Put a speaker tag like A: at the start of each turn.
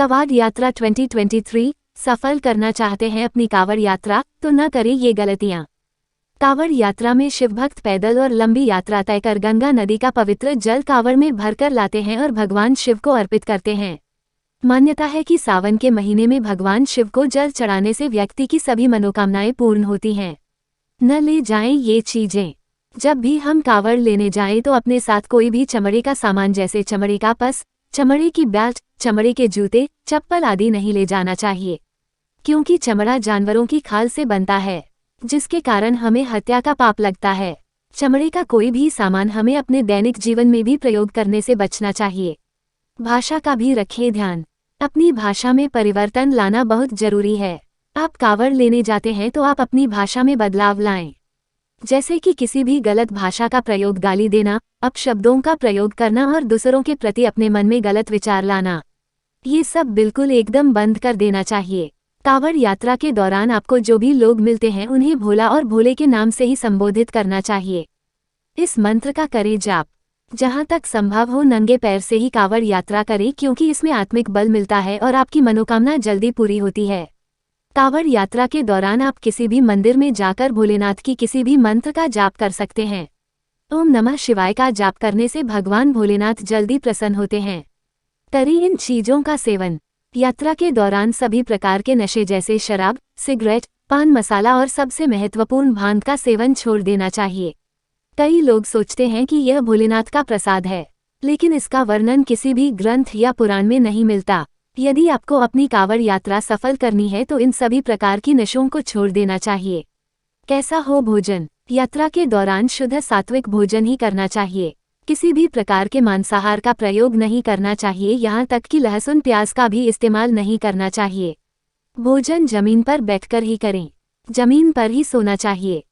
A: कावड़ यात्रा 2023 सफल करना चाहते हैं अपनी कावड़ यात्रा, तो न करें ये गलतियां। कावड़ यात्रा में शिवभक्त पैदल और लंबी यात्रा तय कर गंगा नदी का पवित्र जल कावड़ में भरकर लाते हैं और भगवान शिव को अर्पित करते हैं। मान्यता है कि सावन के महीने में भगवान शिव को जल चढ़ाने से व्यक्ति की सभी मनोकामनाएं पूर्ण होती हैं। न ले जाएं ये चीजें। जब भी हम कावड़ लेने जाएं तो अपने साथ कोई भी चमड़े का सामान जैसे चमड़े का पस, चमड़े की बेल्ट, चमड़े के जूते, चप्पल आदि नहीं ले जाना चाहिए, क्योंकि चमड़ा जानवरों की खाल से बनता है, जिसके कारण हमें हत्या का पाप लगता है। चमड़े का कोई भी सामान हमें अपने दैनिक जीवन में भी प्रयोग करने से बचना चाहिए। भाषा का भी रखें ध्यान। अपनी भाषा में परिवर्तन लाना बहुत जरूरी है। आप कावड़ लेने जाते हैं तो आप अपनी भाषा में बदलाव लाएं, जैसे कि किसी भी गलत भाषा का प्रयोग, गाली देना, अपशब्दों का प्रयोग करना और दूसरों के प्रति अपने मन में गलत विचार लाना, ये सब बिल्कुल एकदम बंद कर देना चाहिए। कावड़ यात्रा के दौरान आपको जो भी लोग मिलते हैं उन्हें भोला और भोले के नाम से ही संबोधित करना चाहिए। इस मंत्र का करें जाप। जहां तक संभव हो नंगे पैर से ही कावड़ यात्रा करें, क्योंकि इसमें आत्मिक बल मिलता है और आपकी मनोकामना जल्दी पूरी होती है। कावड़ यात्रा के दौरान आप किसी भी मंदिर में जाकर भोलेनाथ की किसी भी मंत्र का जाप कर सकते हैं। ओम नमः शिवाय का जाप करने से भगवान भोलेनाथ जल्दी प्रसन्न होते हैं। करें इन चीजों का सेवन। यात्रा के दौरान सभी प्रकार के नशे जैसे शराब, सिगरेट, पान मसाला और सबसे महत्वपूर्ण भांग का सेवन छोड़ देना चाहिए। कई लोग सोचते हैं कि यह भोलेनाथ का प्रसाद है, लेकिन इसका वर्णन किसी भी ग्रंथ या पुराण में नहीं मिलता। यदि आपको अपनी कावड़ यात्रा सफल करनी है तो इन सभी प्रकार की नशों को छोड़ देना चाहिए। कैसा हो भोजन? यात्रा के दौरान शुद्ध सात्विक भोजन ही करना चाहिए। किसी भी प्रकार के मांसाहार का प्रयोग नहीं करना चाहिए, यहाँ तक कि लहसुन प्याज का भी इस्तेमाल नहीं करना चाहिए। भोजन जमीन पर बैठकर ही करें। जमीन पर ही सोना चाहिए।